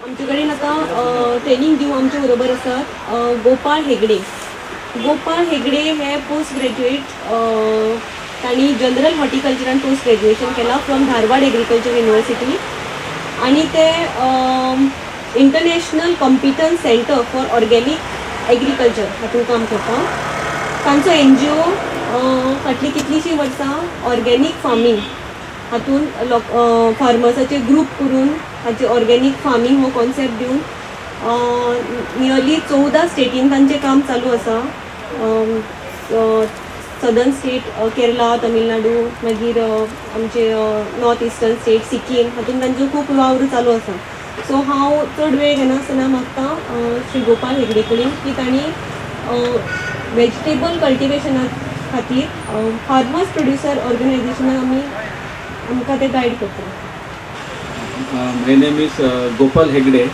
आमचे कडेन आतां ट्रेनिंग दिवंक आमचे बरोबर आसात गोपाळ हेगडे. गोपाळ हेगडे हे पोस्ट ग्रॅज्युएट, तांणी जनरल हॉर्टिकल्चरान पोस्ट ग्रॅज्युएशन केलां फ्रॉम धारवाड एग्रीकल्चर युनिवर्सिटी आनी ते international competence centre for organic agriculture हातूंत काम करता. तांचो NGO फाटलीं कितलींशीं वर्सां ऑर्गेनीक फार्मींग हातून फार्मर्साचे ग्रूप करून हाचे ऑर्गेनीक फार्मींग हो कॉन्सेप्ट दिवन नियरली 14 स्टेटीन तांचें काम चालू आसा. सदर्न स्टेट केरला, तमिळनाडू, मागीर आमचे नॉर्थ इस्टर्न स्टेट सिक्कीम हातून तांचो खूब वावर चालू आसा. सो हांव चड वेळ घेनासतना मागता श्री गोपाळ हेगडे कडेन की तांणी वेजिटेबल कल्टिवेशना खातीर फार्मर्स प्रोड्युसर ऑर्गनायझेशनान आमकां ते गायड करता. My name is Gopal Hegde.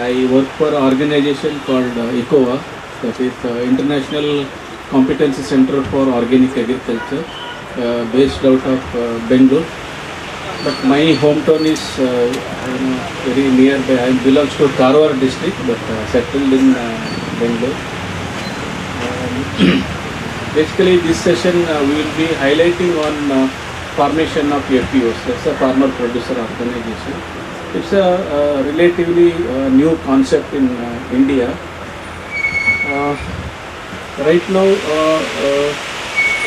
I work for an organization called ECOA, that is International Competency Center for Organic Agriculture, based out of Bangalore. But my hometown is very nearby. I belongs to Karwar district, but settled in Bangalore. Basically, this session we will be highlighting on formation of FPOs. That's a farmer producer organization. It's a relatively new concept in India. Right now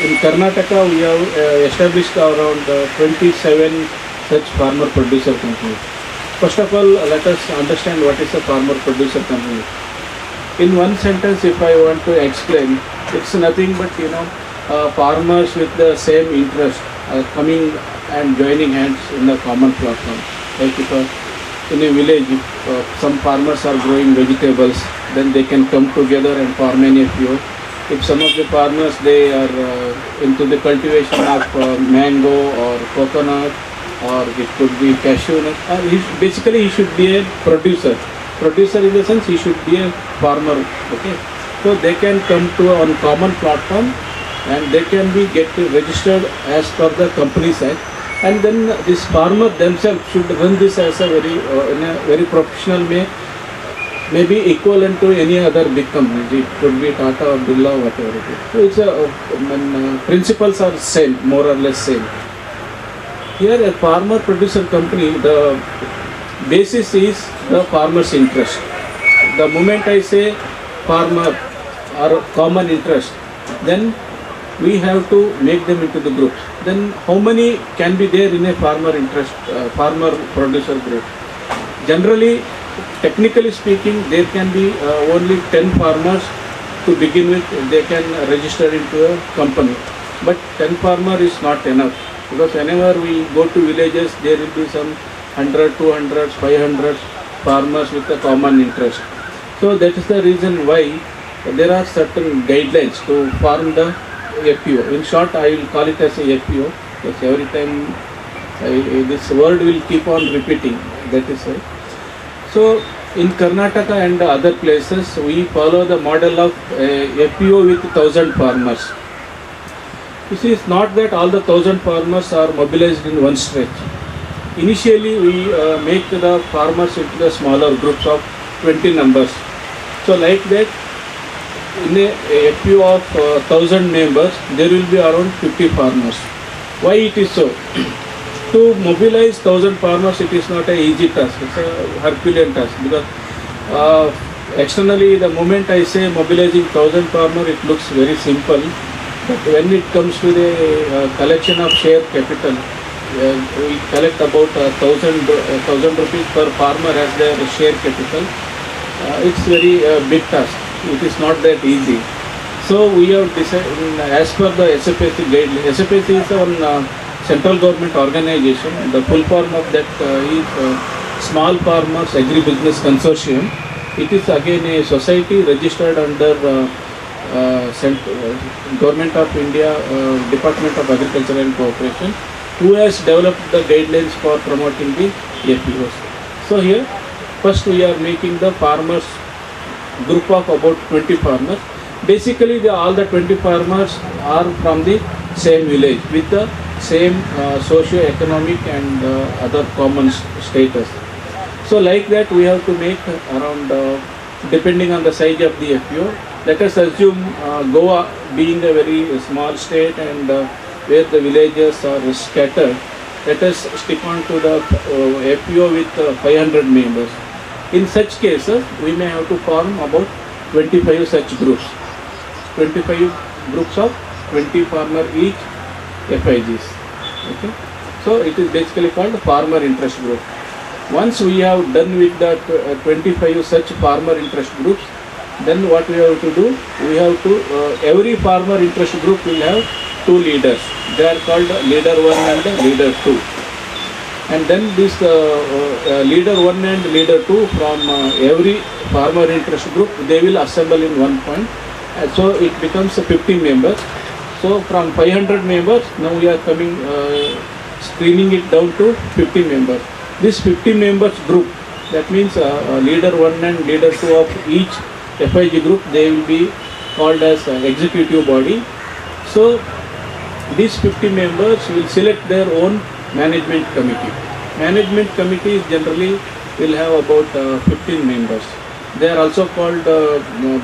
in Karnataka we have established around 27 such farmer producer companies. First of all, let us understand what is a farmer producer company. In one sentence, if I want to explain, it's nothing but farmers with the same interest coming and joining hands in a common platform. Like if in a village, if some farmers are growing vegetables, then they can come together and form an FPO. If some of the farmers they are into the cultivation of mango or coconut, or it could be cashew nut, basically he should be a producer. Producer in the sense he should be a farmer. Okay, so they can come to on common platform and they can be get registered as per the Companies Act, and then this farmer themselves should run this as a very in a very professional way, maybe equivalent to any other big company. It could be Tata or Birla or whatever it is. So it's principles are same, more or less same. Here a farmer producer company, the basis is the farmer's interest. The moment I say farmer or common interest, then we have to make them into the groups. Then how many can be there in a farmer interest, farmer producer group? Generally, technically speaking, there can be only 10 farmers to begin with. They can register into a company, but 10 farmer is not enough, because whenever we go to villages, there will be some 100, 200, 500 farmers with a common interest. So that is the reason why there are certain guidelines to form the FPO. In short, I will call it as a FPO, because every time this word will keep on repeating. That is why. So in Karnataka and other places, we follow the model of FPO with 1,000 farmers. You see, it's not that all the 1,000 farmers are mobilized in one stretch. Initially, we make the farmers into the smaller groups of 20 numbers. So like that, in a FPO of 1,000 members, there will be around 50 farmers. Why it is so? To mobilize 1,000 farmers, it is not an easy task. It's a Herculean task, because externally, the moment I say mobilizing 1,000 farmers, it looks very simple. But when it comes to the collection of share capital, we collect about 1,000 rupees per farmer as their share capital. It's very big task. It is not that easy. So we have decided, as per the SFAC guideline. SFAC is a central government organization. The full form of that is Small Farmers Agribusiness Consortium. It is again a society registered under Government of India, Department of Agriculture and Cooperation, who has developed the guidelines for promoting the FPOs. So here, first we are making the farmers group of about 20 farmers. Basically, all the 20 farmers are from the same village with the same socio-economic and other common status. So like that we have to make around, depending on the size of the FPO. Let us assume Goa being a very small state and where the villages are scattered, let us stick on to the FPO with 500 members. In such cases, we may have to form about 25 such groups. 25 groups of 20 farmer each FIGs. Okay. So it is basically called farmer interest group. Once we have done with the 25 such farmer interest groups, then what we have to do, we have to, every farmer interest group will have two leaders. They are called leader 1 and leader 2. And then this leader 1 and leader 2 from every farmer interest group, they will assemble in one point. So it becomes 50 members. So from 500 members, now we are coming, screening it down to 50 members. This 50 members group, that means leader 1 and leader 2 of each FIG group, they will be called as executive body. So these 50 members will select their own management committee. Management committees generally will have about 15 members. They are also called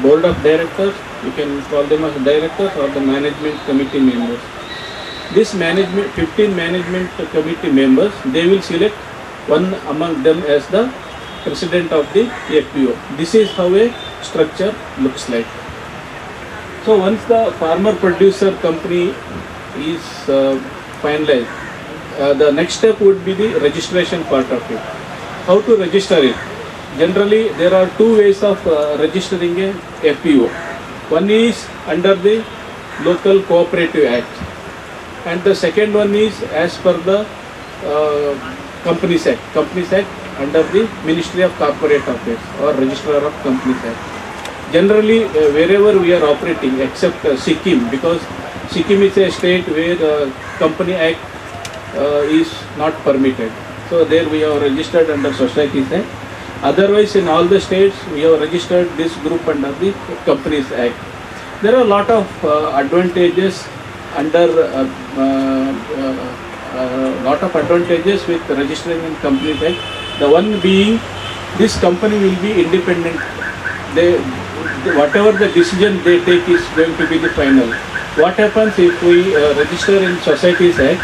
board of directors. You can call them as directors or the management committee members. This 15 management committee members, they will select one among them as the president of the FPO. This is how a structure looks like. So once the farmer producer company is finalized, the next step would be the registration part of it. How to register it? Generally, there are two ways of registering a FPO. One is under the Local Cooperative Act, and the second one is as per the Companies Act. Companies Act under the Ministry of Corporate Affairs or Registrar of Companies Act. Generally, wherever we are operating, except Sikkim, because Sikkim is a state where Company Act is not permitted. So there we are registered under Societies Act. Otherwise, in all the states, we have registered this group under the Companies Act. There are a lot of advantages under with registering in Companies Act. The one being, this company will be independent. Whatever the decision they take is going to be the final. What happens if we register in Societies Act?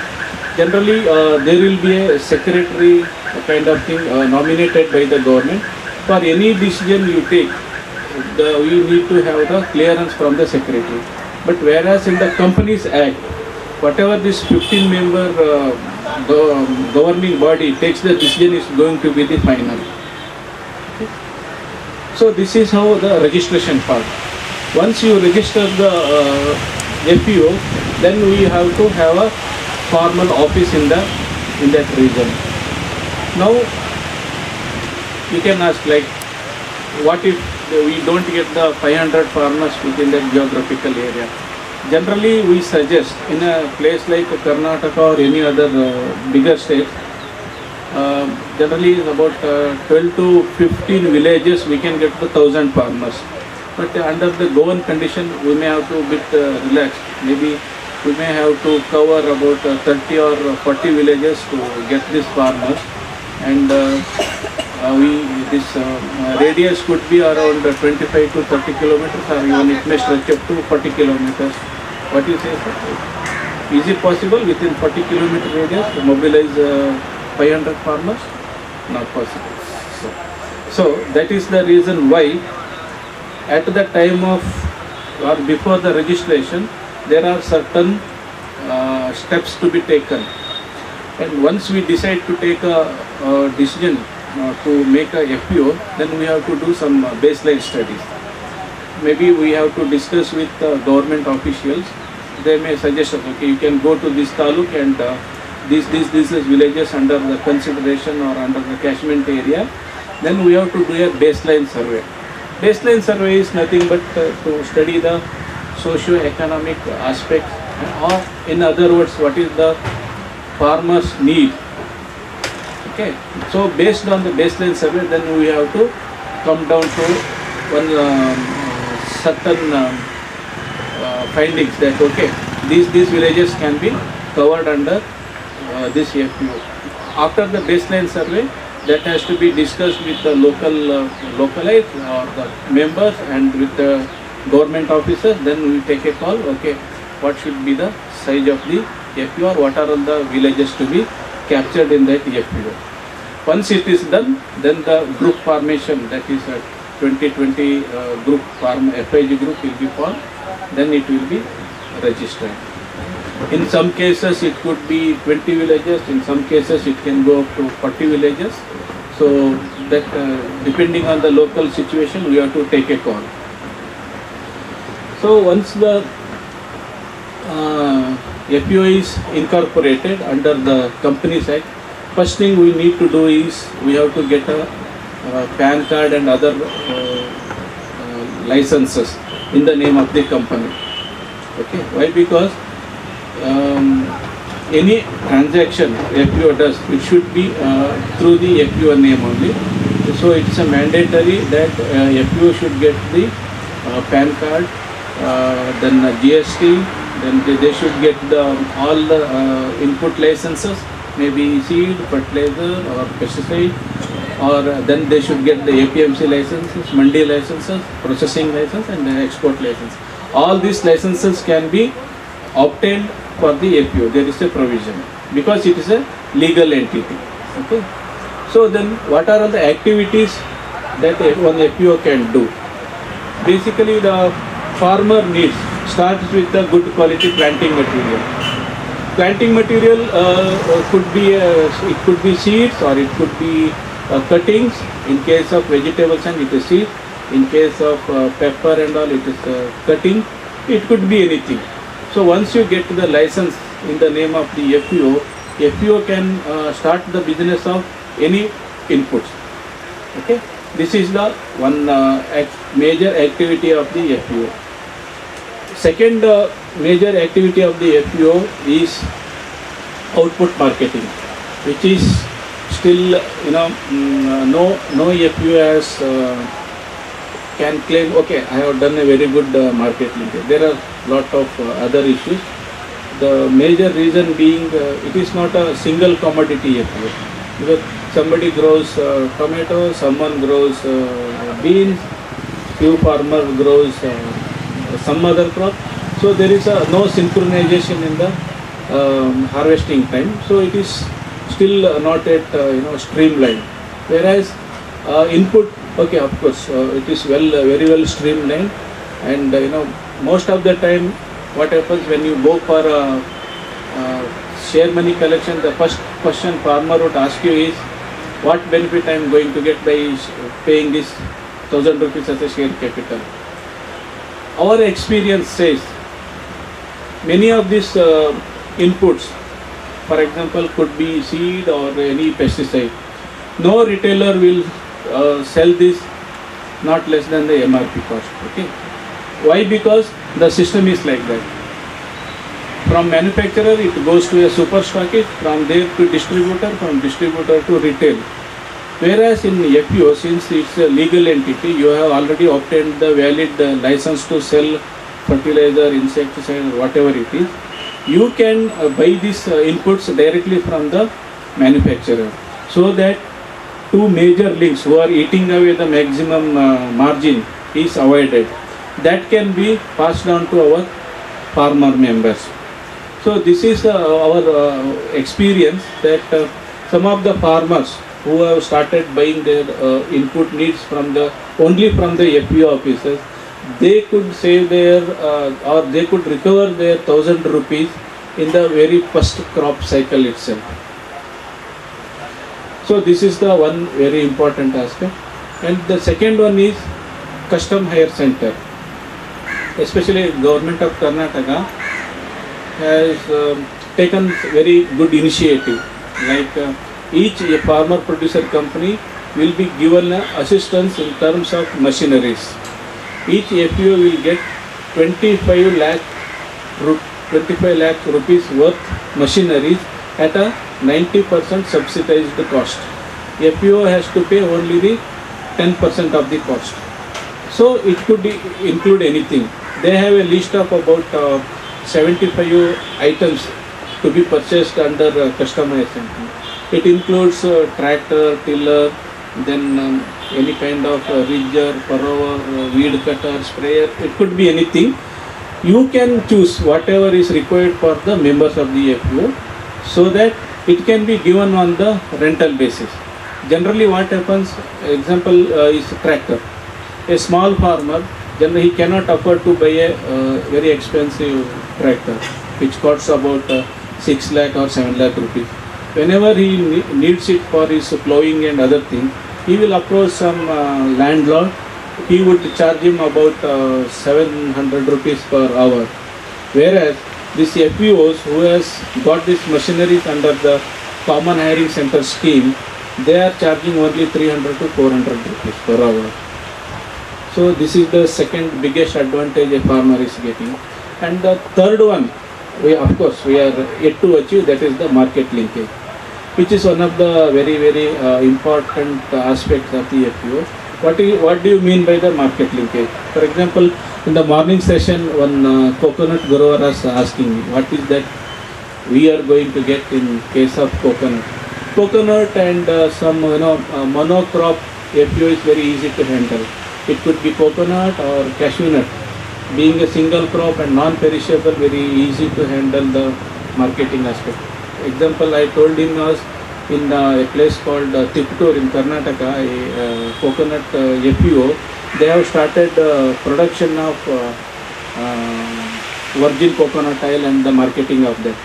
Generally, there will be a secretary kind of thing nominated by the government. For any decision you take, you need to have the clearance from the secretary. But whereas in the Companies Act, whatever this 15-member governing body takes the decision is going to be the final. Okay. So this is how the registration part. Once you register the FPO, then we have to have a formal office in that region. Now you can ask, like, what if we don't get the 500 farmers within that geographical area? Generally, we suggest in a place like Karnataka or any other bigger state, generally about 12 to 15 villages we can get the 1,000 farmers. But under the Goan condition, we may have to bit relaxed. Maybe we may have to cover about 30 or 40 villages to get these farmers, and this radius could be around 25 to 30 kilometers, or even it may stretch up to 40 kilometers. What do you say, sir? Is it possible within 40 kilometer radius to mobilize 500 farmers? Not possible. So that is the reason why at the time of or before the registration, there are certain steps to be taken. And once we decide to take a decision to make a FPO, then we have to do some baseline studies. Maybe we have to discuss with government officials. They may suggest, okay, you can go to this taluk and these villages under the consideration or under the catchment area. Then we have to do a baseline survey. Baseline survey is nothing but to study the socio-economic aspects, or in other words, what is the farmer's need. Okay, so based on the baseline survey, then we have to come down to one certain findings that, okay, these villages can be covered under this FPO. After the baseline survey, that has to be discussed with the localites or the members and with the government officers. Then we take a call. Okay, what should be the size of the FPO, or what are all the villages to be captured in that FPO. Once it is done, then the group formation, that is a 2020 group FIG group will be formed. Then it will be registered. In some cases it could be 20 villages, in some cases it can go up to 40 villages. So that depending on the local situation we have to take a call. So once the FPO is incorporated under the Companies Act, first thing we need to do is we have to get a PAN card and other licenses in the name of the company. Okay, why? Because any transaction FPO does, it should be through the FPO name only. So it's a mandatory that FPO should get the PAN card, then GST, then they should get all the input licenses, maybe seed, fertilizer or pesticide, or then they should get the APMC licenses, Mandi licenses, processing license and the export license. All these licenses can be obtained for the FPO. There is a provision because it is a legal entity. Okay. So then what are all the activities that one FPO can do? Basically the farmer needs starts with the good quality planting material. Planting material it could be seeds or it could be cuttings. In case of vegetables and it is seed. In case of pepper and all, it is cutting. It could be anything. So once you get the license in the name of the FPO, FPO can start the business of any inputs. Okay, this is the one major activity of the FPO. Second major activity of the FPO is output marketing, which is still no FPO has can claim, okay, I have done a very good market linkage. There are lot of other issues. The major reason being it is not a single commodity FPO. Because somebody grows tomato, someone grows beans, few farmer grows some other crop. So there is no synchronization in the harvesting time. So it is still not at streamlined. Whereas input, okay, of course, it is very well streamlined, and most of the time, what happens when you go for share money collection, the first question farmer would ask you is, what benefit I am going to get by paying this 1,000 rupees as a share capital? Our experience says many of these inputs, for example, could be seed or any pesticide. No retailer will sell this not less than the MRP cost. Okay, why? Because the system is like that. From manufacturer it goes to a super stockist, from there to distributor, from distributor to retail. Whereas in FPO, since it's a legal entity, you have already obtained the valid license to sell fertilizer, insecticide, or whatever it is. You can buy these inputs directly from the manufacturer, so that two major links who are eating away the maximum margin is avoided. That can be passed on to our farmer members. So this is our experience that some of the farmers who have started buying their input needs only from the FPO officers, they could save their or they could recover their 1,000 rupees in the very first crop cycle itself. So this is the one very important aspect. And the second one is custom hire center. Especially government of Karnataka has taken very good initiative. Like each farmer producer company will be given assistance in terms of machineries. Each FPO will get 25 lakh rupees worth machineries at a 90% subsidized cost. FPO has to pay only the 10% of the cost. So it could include anything. They have a list of about 75 items to be purchased under customization. It includes tractor, tiller, then any kind of ridger, furrower, weed cutter, sprayer. It could be anything. You can choose whatever is required for the members of the FPO, so that it can be given on the rental basis. Generally what happens, example is tractor. A small farmer, generally he cannot afford to buy a very expensive tractor which costs about 6 lakh or 7 lakh rupees. Whenever he needs it for his plowing and other things, he will approach some landlord. He would charge him about 700 rupees per hour. Whereas these FPOs who has got these machineries under the common hiring center scheme, they are charging only 300 to 400 rupees per hour. So this is the second biggest advantage a farmer is getting. And the third one, we are yet to achieve, that is the market linkage, which is one of the very important aspects of the FPO. What do you mean by the market linkage? For example, in the morning session, one coconut grower was asking me, what is that we are going to get in case of coconut? Coconut and some monocrop FPO is very easy to handle. It could be coconut or cashew nut. Being a single crop and non-perishable, very easy to handle the marketing aspect. Example I told him was in a place called Tiptur in Karnataka, a coconut FPO. They have started production of virgin coconut oil and the marketing of that.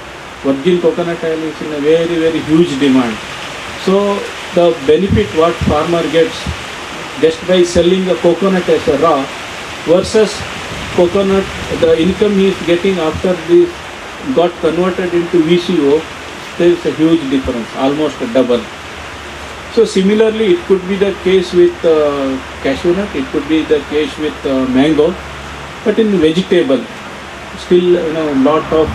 Virgin coconut oil is in a very huge demand. So the benefit what farmer gets just by selling the coconut as a raw versus coconut, the income he is getting after this got converted into VCO, there is a huge difference, almost double. So similarly, it could be the case with cashew nut, it could be the case with mango, but in vegetable, still lot of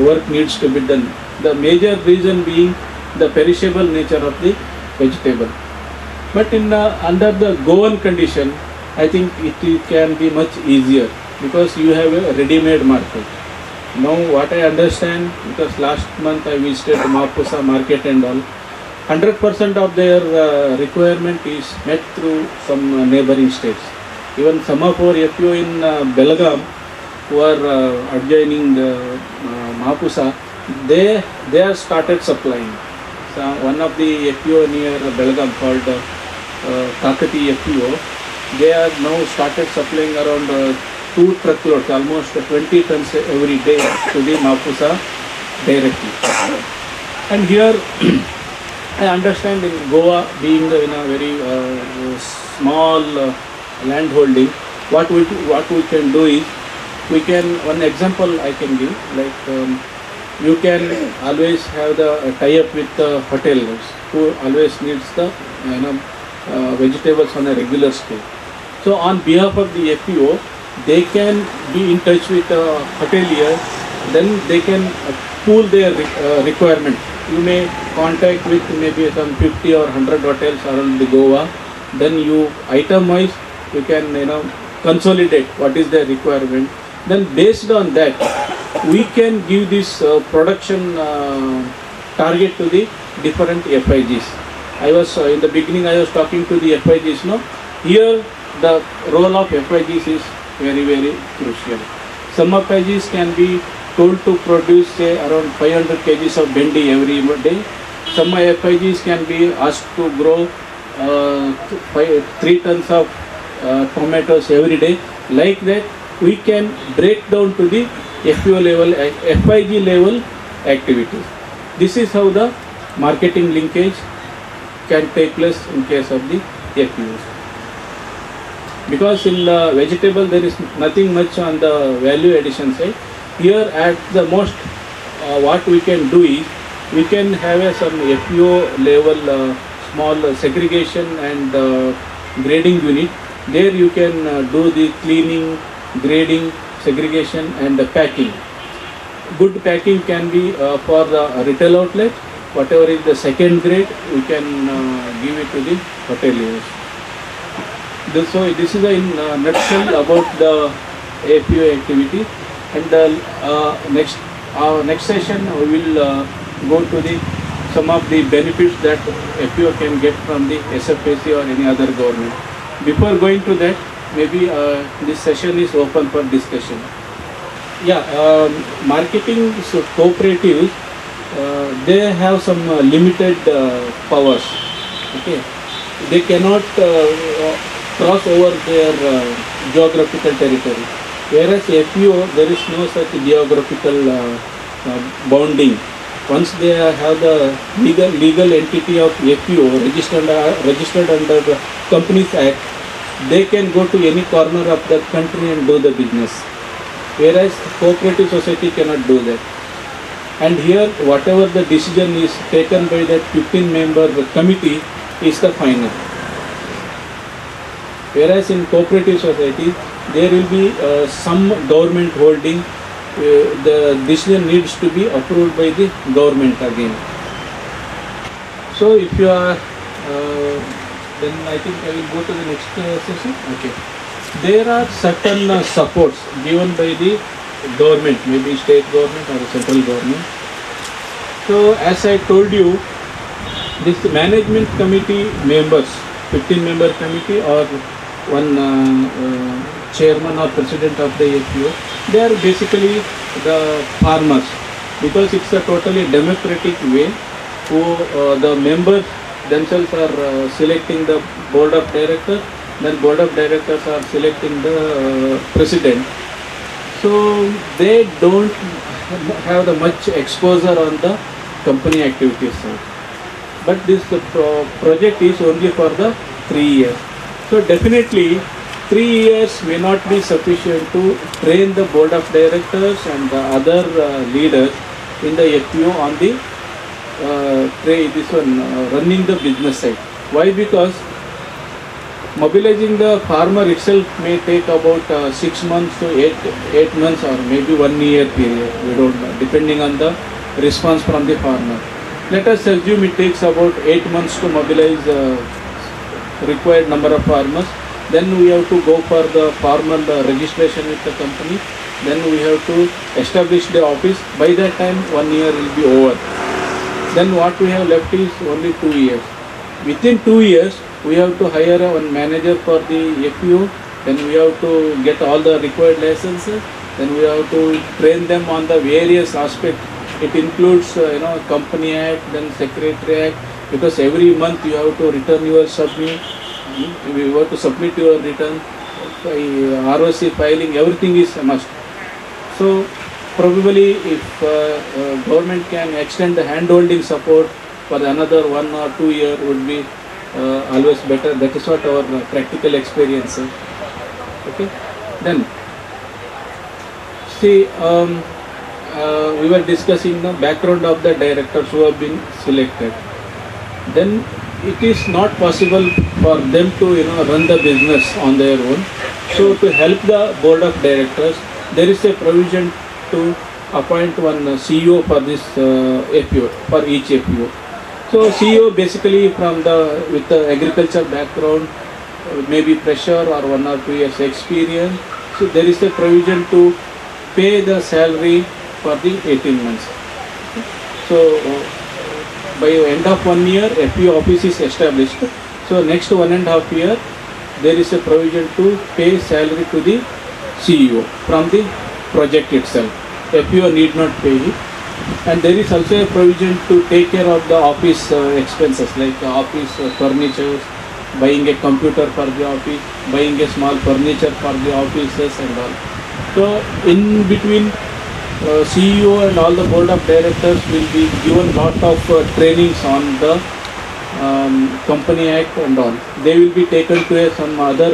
work needs to be done. The major reason being the perishable nature of the vegetable. But in under the Goan condition, I think it can be much easier because you have a ready-made market. Now what I understand, because last month I visited Mapusa market and all, 100% of their requirement is met through some neighboring states. Even some of our FPO in Belgaum, who are adjoining Mapusa, they have started supplying. So one of the FPO near Belgaum called Kakati FPO, they are now started supplying around 2 truckloads, almost 20 tons every day to the Mapusa directly. And here I understand in Goa, being in a very small land holding, what we can do is, we can, one example I can give, like you can always have the tie-up with the hoteliers who always needs the vegetables on a regular scale. So on behalf of the FPO, they can be in touch with the hotelier, then they can pool their requirement. You may contact with maybe some 50 or 100 hotels around the Goa, then you item wise you can consolidate what is their requirement. Then based on that, we can give this production target to the different FIGs. I was in the beginning I was talking to the FIGs. No, here the role of FIGs is very crucial. Some FIGs can be told to produce say around 500 kgs of bendi every day. Some FIGs can be asked to grow 3 tons of tomatoes every day. Like that, we can break down to the FPO level, FIG level activities. This is how the marketing linkage can take place in case of the FPOs. Because in the vegetable there is nothing much on the value addition side. Here at the most what we can do is, we can have some FPO level small segregation and grading unit. There you can do the cleaning, grading, segregation and the packing. Good packing can be for the retail outlet. Whatever is the second grade, we can give it to the hoteliers. So this is in nutshell about the FPO activity. And next session we will go to the some of the benefits that FPO can get from the SFAC or any other government. Before going to that, maybe this session is open for discussion. Yeah, marketing cooperatives, they have some limited powers. Okay, they cannot cross over their geographical territory. Whereas FPO, there is no such geographical bounding. Once they have the legal entity of FPO registered under the Companies Act, they can go to any corner of the country and do the business. Whereas cooperative society cannot do that. And here, whatever the decision is taken by that 15-member committee is the final. Whereas in cooperative society, there will be some government holding. The decision needs to be approved by the government again. So if you are, then I think I will go to the next session. Okay. There are certain supports given by the government, maybe state government or central government. So as I told you, this management committee members, 15-member committee or one chairman or president of the FPO, they are basically the farmers, because it's a totally democratic way who the members themselves are selecting the board of directors, then board of directors are selecting the president. So they don't have the much exposure on the company activities side. But this project is only for the 3 years. So definitely 3 years may not be sufficient to train the board of directors and the other leaders in the FPO on the running the business side. Why? Because mobilizing the farmer itself may take about 6 months to 8 months or maybe 1 year period. We don't know, depending on the response from the farmer. Let us assume it takes about 8 months to mobilize required number of farmers. Then we have to go for the farmer registration with the company. Then we have to establish the office. By that time, 1 year will be over. Then what we have left is only 2 years. Within 2 years, we have to hire one manager for the FPO. Then we have to get all the required licenses. Then we have to train them on the various aspects. It includes, Company Act, then Secretary Act, because every month you have to return your submit. You have to submit your return, ROC filing, everything is a must. So probably if government can extend the handholding support for another 1 or 2 years would be always better. That is what our practical experience is. Okay. Then see, we were discussing the background of the directors who have been selected. Then it is not possible for them to run the business on their own. So to help the board of directors, there is a provision to appoint one CEO for this FPO, for each FPO. So CEO basically with the agriculture background, maybe fresher or 1 or 2 years experience. So there is a provision to pay the salary for the 18 months. So by end of 1 year, FPO office is established. So next 1.5 years, there is a provision to pay salary to the CEO from the project itself. FPO need not pay it. And there is also a provision to take care of the office expenses like office furniture, buying a computer for the office, buying a small furniture for the offices and all. So in between, CEO and all the board of directors will be given lot of trainings on the Company Act and all. They will be taken to some other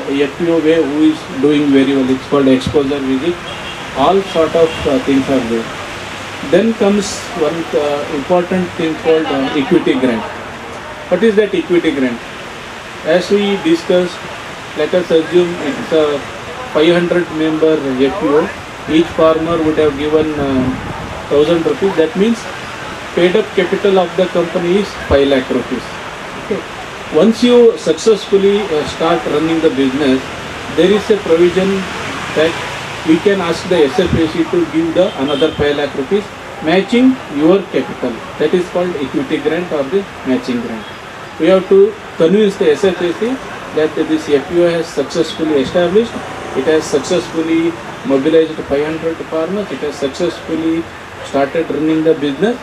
FPO way who is doing very well. It's called exposure visit. All sort of things are there. Then comes one important thing called equity grant. What is that equity grant? As we discussed, let us assume it's a 500-member FPO. Each farmer would have given 1,000 rupees. That means paid up capital of the company is 5 lakh rupees. Okay. Once you successfully start running the business, there is a provision that we can ask the SFAC to give the another 5 lakh rupees matching your capital. That is called equity grant or the matching grant. We have to convince the SFAC that this FPO has successfully established, it has successfully mobilized 500 farmers, it has successfully started running the business.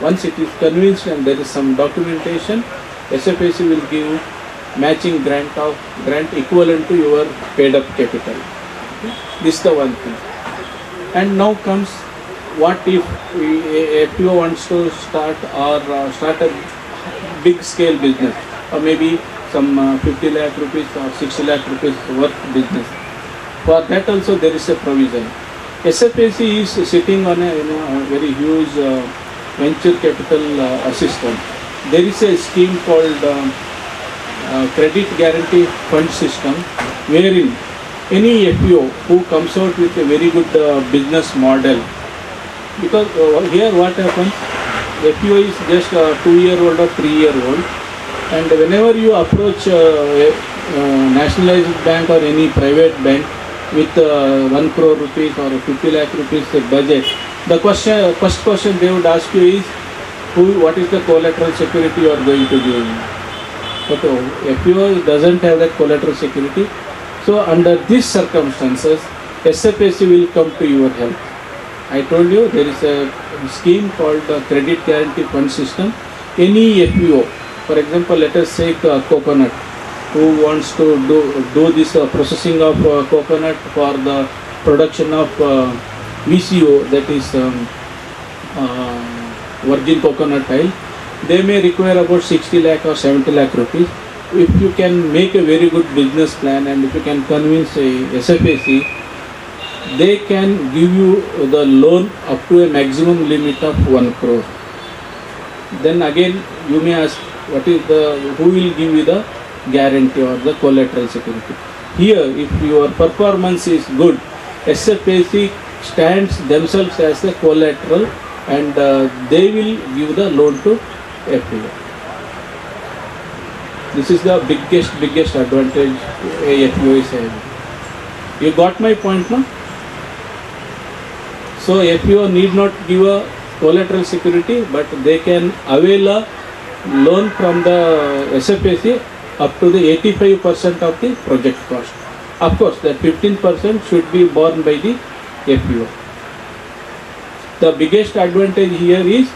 Once it is convinced and there is some documentation, SFAC will give matching grant equivalent to your paid up capital. This is the one thing. And now comes, what if a FPO wants to start a big scale business, or maybe some 50 lakh rupees or 60 lakh rupees worth business. For that also there is a provision. SFAC is sitting on a very huge venture capital assistance. There is a scheme called Credit Guarantee Fund System, wherein any FPO who comes out with a very good business model, because here what happens, FPO is just a 2-year-old or 3-year-old, and whenever you approach a nationalized bank or any private bank with 1 crore rupees or 50 lakh rupees budget, the first question they would ask you is, what is the collateral security you are going to give me? But FPO doesn't have that collateral security. So under these circumstances, SFAC will come to your help. I told you there is a scheme called the Credit Guarantee Fund System. Any FPO, for example, let us say coconut, who wants to do this processing of coconut for the production of VCO, that is virgin coconut oil, they may require about 60 lakh or 70 lakh rupees. If you can make a very good business plan and if you can convince a SFAC, they can give you the loan up to a maximum limit of 1 crore. Then again you may ask, who will give you the guarantee or the collateral security? Here, if your performance is good, SFAC stands themselves as the collateral, and they will give the loan to FPO. This is the biggest advantage FPO is having. You got my point now? So FPO need not give a collateral security, but they can avail a loan from the SFAC up to the 85% of the project cost. Of course, that 15% should be borne by the FPO. The biggest advantage here is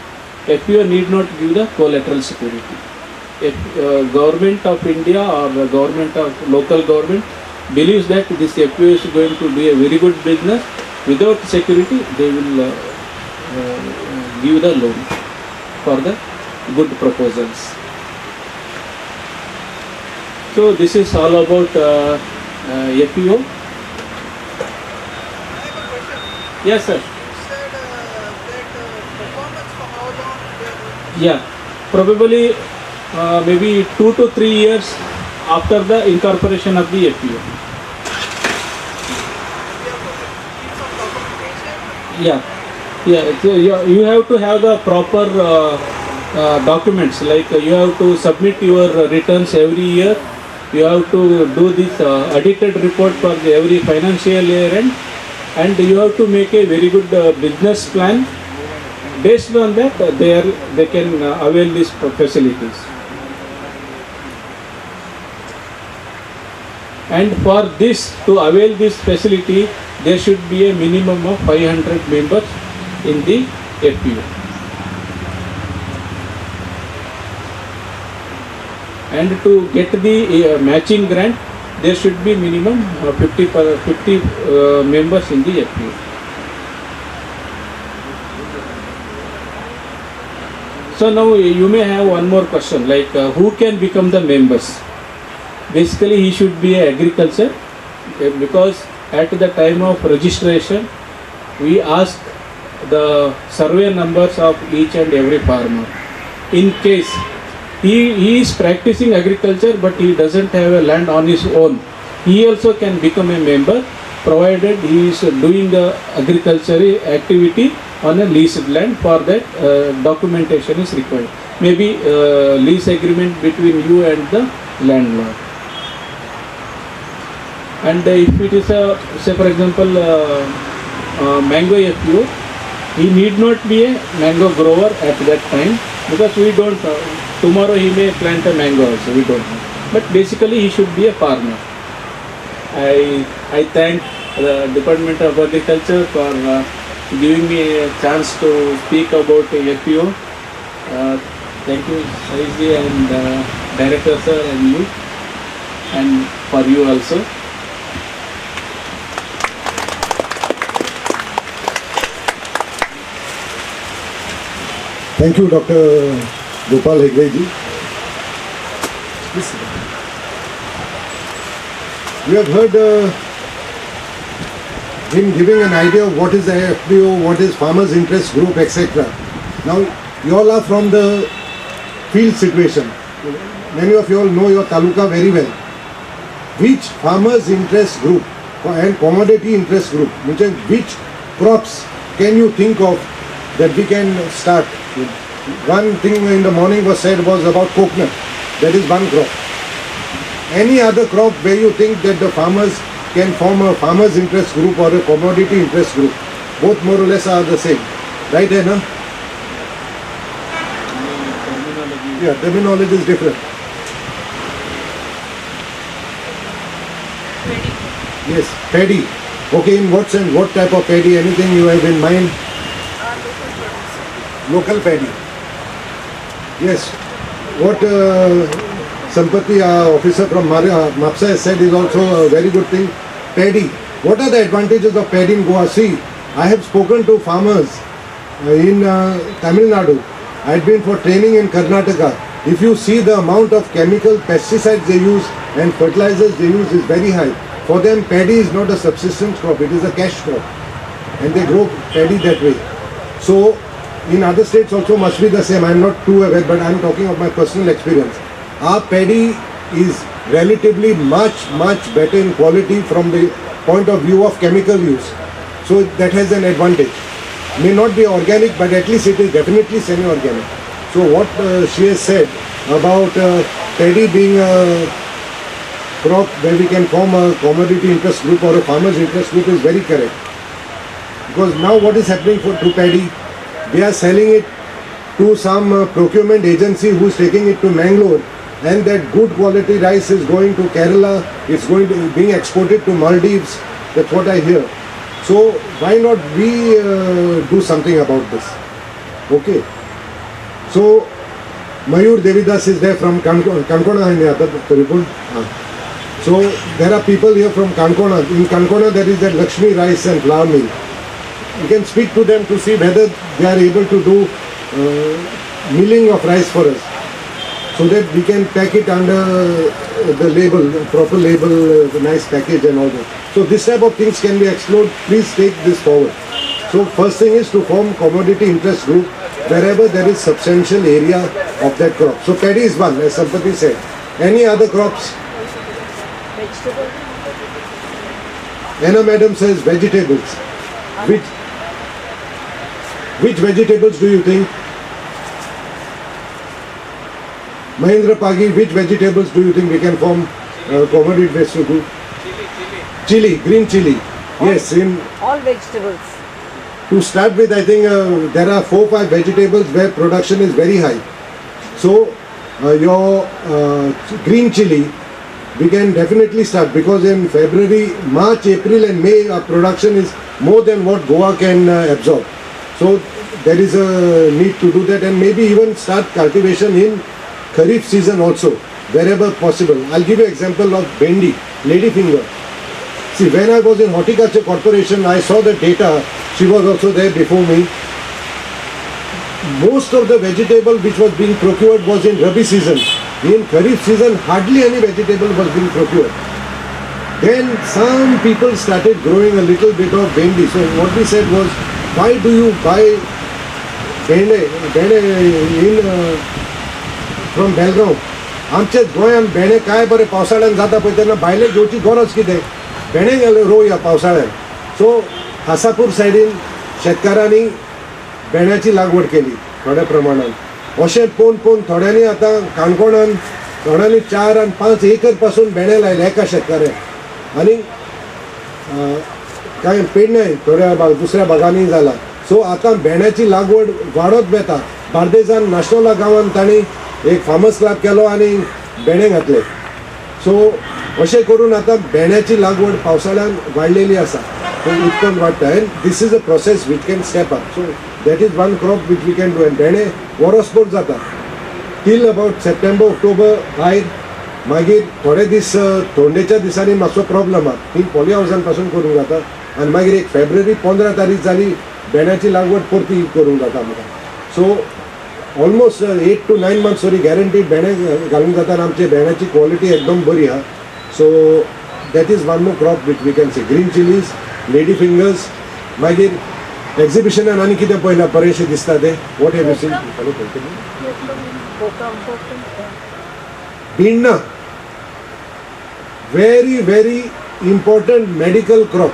FPO need not give the collateral security. If government of India or the government of local government believes that this FPO is going to do a very good business, without security they will give the loan for the good proposals. So this is all about FPO. Yes, sir. Yeah, probably maybe 2 to 3 years after the incorporation of the FPO. Yeah. So you have to have the proper documents, like you have to submit your returns every year. You have to do this audited report for every financial year end, and you have to make a very good business plan. Based on that, they can avail these facilities. And for this, to avail this facility, there should be a minimum of 500 members in the FPO. And to get the matching grant, there should be minimum 50 members in the FPO. So now you may have one more question, like who can become the members? Basically, he should be an agriculture, because at the time of registration, we ask the survey numbers of each and every farmer. In case he is practicing agriculture but he doesn't have a land on his own, he also can become a member, provided he is doing the agricultural activity on a leased land. For that, documentation is required. Maybe lease agreement between you and the landlord. And if it is a, say for example, mango FPO, he need not be a mango grower at that time, because we don't, tomorrow he may plant a mango also, we don't know. But basically he should be a farmer. I thank the Department of Agriculture for giving me a chance to speak about FPO. Thank you, Saiji and Director sir and you, and for you also. Thank you, Dr. Gopal Hegde ji. We have heard him giving an idea of what is the FPO, what is Farmers Interest Group, etc. Now, you all are from the field situation. Many of you all know your taluka very well. Which Farmers Interest Group and Commodity Interest Group, which crops can you think of that we can start? One thing in the morning was said was about coconut. That is one crop. Any other crop where you think that the farmers can form a farmers interest group or a commodity interest group, both more or less are the same, right? No? Yeah, terminology is different. Yes, paddy. Okay, in what sense? What type of paddy? Anything you have in mind? Local paddy. Yes. What Sampati, officer from MAPSA has said is also a very good thing. Paddy. What are the advantages of paddy in Goa? See, I have spoken to farmers in Tamil Nadu. I had been for training in Karnataka. If you see the amount of chemical pesticides they use and fertilizers they use is very high. For them, paddy is not a subsistence crop, it is a cash crop. And they grow paddy that way. So, in other states also must be the same. I am not too aware, but I am talking of my personal experience. Our paddy is relatively much better in quality from the point of view of chemical use. So that has an advantage. May not be organic, but at least it is definitely semi-organic. So what she has said about paddy being a crop where we can form a commodity interest group or a farmers interest group is very correct. Because now what is happening to paddy? They are selling it to some procurement agency who is taking it to Mangalore, and that good quality rice is going to Kerala, it's going to being exported to Maldives. That's what I hear. So why not we do something about this? Okay. So Mayur Devidas is there from Kankona. So there are people here from Kankona. In Kankona there is that Lakshmi rice and flour mill. You can speak to them to see whether they are able to do milling of rice for us, so that we can pack it under the label, proper label, the nice package and all that. So this type of things can be explored. Please take this forward. So first thing is to form commodity interest group wherever there is substantial area of that crop. So paddy is one, as Sampati said. Any other crops? Vegetables. Anna madam says vegetables. Which vegetables do you think? Mahendra Pagi, which vegetables do you think we can form commodity vegetable group? Chili, green chili. Yes, in All vegetables. to start with, I think there are 4-5 vegetables where production is very high. So your green chili, we can definitely start, because in February, March, April and May our production is more than what Goa can absorb. So there is a need to do that, and maybe even start cultivation in Kharif season also, wherever possible. I'll give you an example of Bendi, ladyfinger. See, when I was in Horticulture Corporation, I saw the data. She was also there before me. Most of the vegetable which was being procured was in Rabi season. In Kharif season, hardly any vegetable was being procured. Then some people started growing a little bit of Bendi. So what we said was, why do you buy Bende from Belgaum? आमचे गोंयान भेंडे काय बरे पावसाळ्यान जाता पळय तेन्ना भायले घेवची गरज कितें? भेंडे रोवया पावसाळ्यान. सो हासापूर सायडीन शेतकारांनी भेंड्याची लागवड केली थोड्या प्रमाणात. अशें पोवन थोड्यांनी आतां काणकोणान थोड्यांनी 4 आणि 5 एकर पासून भेंडे लायले एका शेतकाऱ्याक. आनी कांय पेडणे थोड्या दुसऱ्या भागांनी जाला. सो आतां भेंड्याची लागवड वाडत वेता. बार्देजान नाशनोला गांवांत तांणी एक फार्मर्स क्लब केलो आनी भेंडे घातले. सो अशें करून आतां भेंड्याची लागवड पावसाळ्यान वाडलेली आसा, उत्पन्न वाडटा. And this is a process which can step up. So that is one crop which we can do. And भेंडे वरोसभर जाता टील अबाउट सप्टेंबर ऑक्टोबर भायर. मागीर थोडे दीस थंडेच्या दिसांनी मातसो प्रॉब्लम आहा, ती पॉली हावसान पासून करूंक जाता. आनी मागीर एक फेब्रुवारी 15 तारीख जाली भेंड्याची लागवड परती करूंक जाता आमकां. सो ऑलमोस्ट 8 to 9 months तरी गॅरंटीड भेंडे घालूंक जाता. आनी आमची भेंड्याची क्वॉलिटी एकदम बरी आहा. So that is one more crop which we can see. Green chillies, lady fingers. मागीर एक्झिबिशनान आनी कितें पळयलां बरेंशें दिसता तें? What have you seen? भिण्ण, very very important medical crop.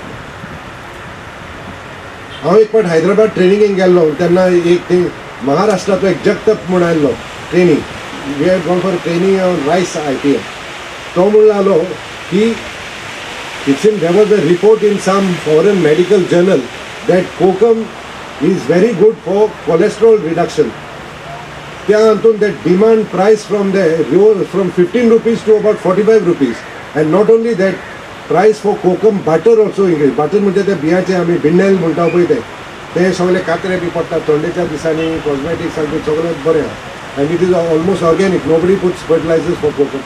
हांव एक फावट हैदराबाद ट्रेनिंगेक गेल्लो तेन्ना एक थंय महाराष्ट्राचो एक जगतप म्हूण आयल्लो training. We had gone for training on rice IPM. तो म्हणलो की it's in there was a report in some foreign medical journal that kokum is very good for cholesterol reduction. त्या हातून that demand price from from 15 rupees to about 45 rupees. And not only that price for kokum butter also increase. Butter म्हणजे ते बियाचे आमी बिन्नेल म्हणटा पळय ते सगळे Katre B पडटा थंडेच्या दिसांनी. कॉस्मेटिक्स बी सगळें बरें आहा. And it is almost organic. Nobody puts fertilisers for kokum.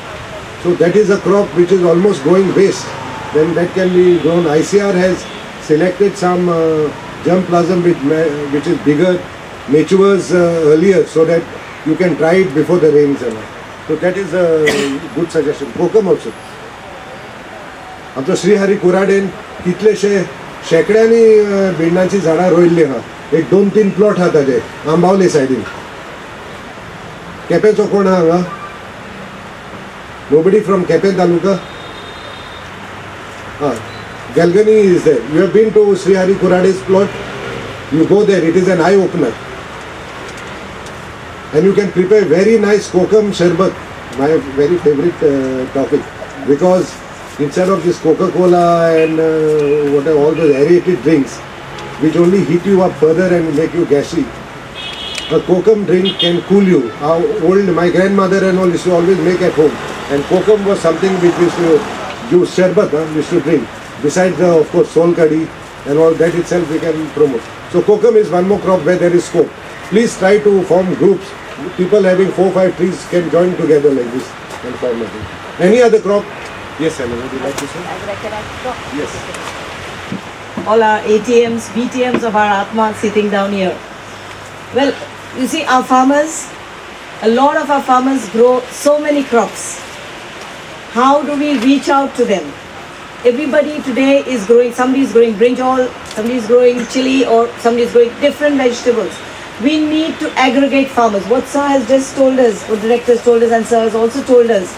So that is a crop which is almost going waste. Then that can be grown. ICR has selected some germplasm which is bigger, matures earlier, so that you can try it before the rains and all. So that is a good suggestion. Kokum also. आमचो श्रीहरी कुराडेन कितलेशे शेकड्यांनी भिंडांची झाडां रोयल्ली आहा. एक 2-3 plot आहा ताजे आंबावले सायडीन. केपेंचो कोण आहा हांगा? Nobody from Quepem taluka? Galgani is there. You have been to Sri Hari Kurade's plot? You go there, it is an eye opener. And you can prepare very nice kokum sharbat, my very favorite topic. Because instead of this Coca-Cola and whatever, all those aerated drinks, which only heat you up further and make you gassy, a kokum drink can cool you. My grandmother and all used to always make at home. And kokum was something which used to use sharbat, used to drink. Besides the, of course, sol kadhi and all that itself we can promote. So kokum is one more crop where there is scope. Please try to form groups. People having 4-5 trees can join together like this and form a group. Any other crop? Yes, Ellen, would you like to say? I would like to talk. Yes. All our ATMs, BTMs of our Atma sitting down here. Well, you see, our farmers, a lot of our farmers grow so many crops. How do we reach out to them? Everybody today is growing, somebody is growing brinjal, somebody is growing chili, or somebody is growing different vegetables. We need to aggregate farmers. What Sir has just told us, what Director has told us and Sir has also told us,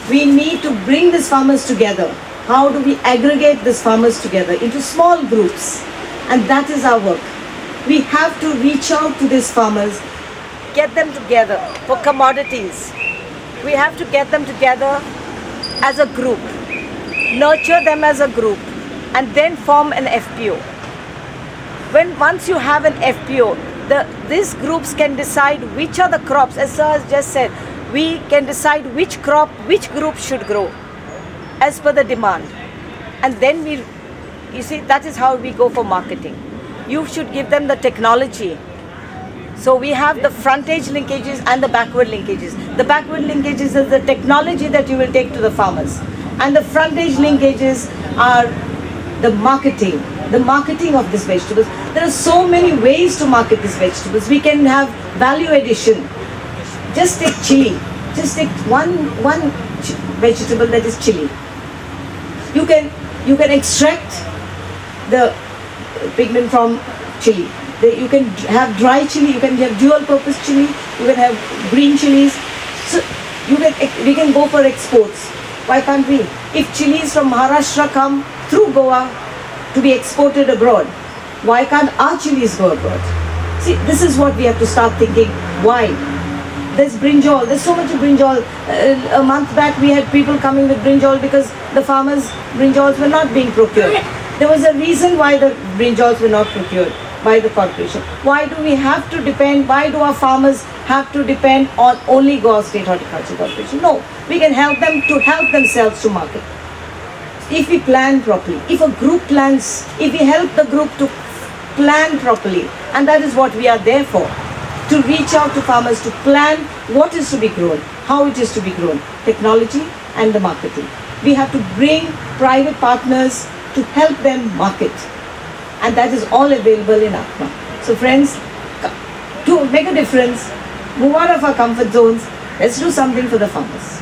we need to bring these farmers together. How do we aggregate these farmers together into small groups? And that is our work. We have to reach out to these farmers, get them together for commodities. We have to get them together as a group. Nurture them as a group and then form an FPO. Once you have an FPO, these groups can decide which are the crops. As Sir has just said, we can decide which crop, which group should grow as per the demand. And then you see, that is how we go for marketing. You should give them the technology. So we have the frontage linkages and the backward linkages. The backward linkages is the technology that you will take to the farmers. And the frontage linkages are the marketing of these vegetables. There are so many ways to market these vegetables. We can have value addition. Just take chili. Just take one vegetable that is chili. You can extract the pigment from chili. You can have dry chili. You can have dual purpose chili. You can have green chilies. So we can go for exports. Why can't we? If chilies from Maharashtra come through Goa to be exported abroad, why can't our chilies go abroad? See, this is what we have to start thinking. Why? There's brinjal. There's so much of brinjal. A month back we had people coming with brinjal because the farmers' brinjals were not being procured. There was a reason why the brinjals were not procured. by the corporation. Why do we have to depend, why do our farmers have to depend on only Goa State Horticulture Corporation? No, we can help them to help themselves to market. If we plan properly, if a group plans, if we help the group to plan properly, and that is what we are there for, to reach out to farmers to plan what is to be grown, how it is to be grown, technology and the marketing. We have to bring private partners to help them market, and that is all available in Atma. So friends, to make a difference, move out of our comfort zones, let's do something for the farmers.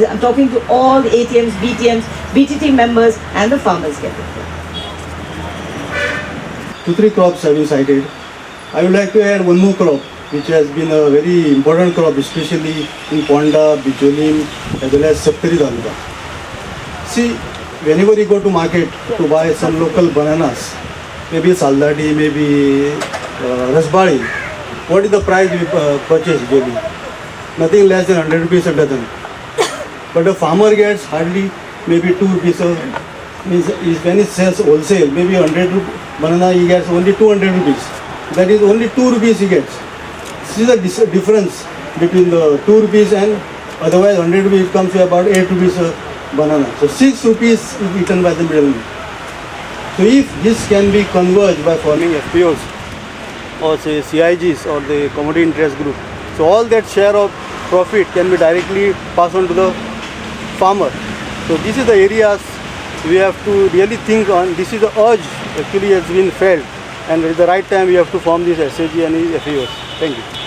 I'm talking to all the ATMs, BTMs, BTT members and the farmers get it. 2-3 crops have been cited. I would like to add one more crop which has been a very important crop, especially in Ponda, Bijolim as well as Saptari Taluka. See, whenever you go to market to buy some local bananas, maybe Saldadi, maybe Rasbari, what is the price we purchase usually? Nothing less than 100 rupees a dozen. But the farmer gets hardly maybe 2 rupees. Means when he sells wholesale, maybe 100 banana he gets only 200 rupees. That is only 2 rupees he gets. This is the difference between the 2 rupees and otherwise 100 rupees comes to about 8 rupees a banana. So 6 rupees is eaten by the middleman. So if this can be converged by forming FPOs or say CIGs or the commodity interest group, so all that share of profit can be directly passed on to the farmer. So this is the areas we have to really think on. This is the urge actually has been felt, and at the right time we have to form this SAG and FAOs. Thank you.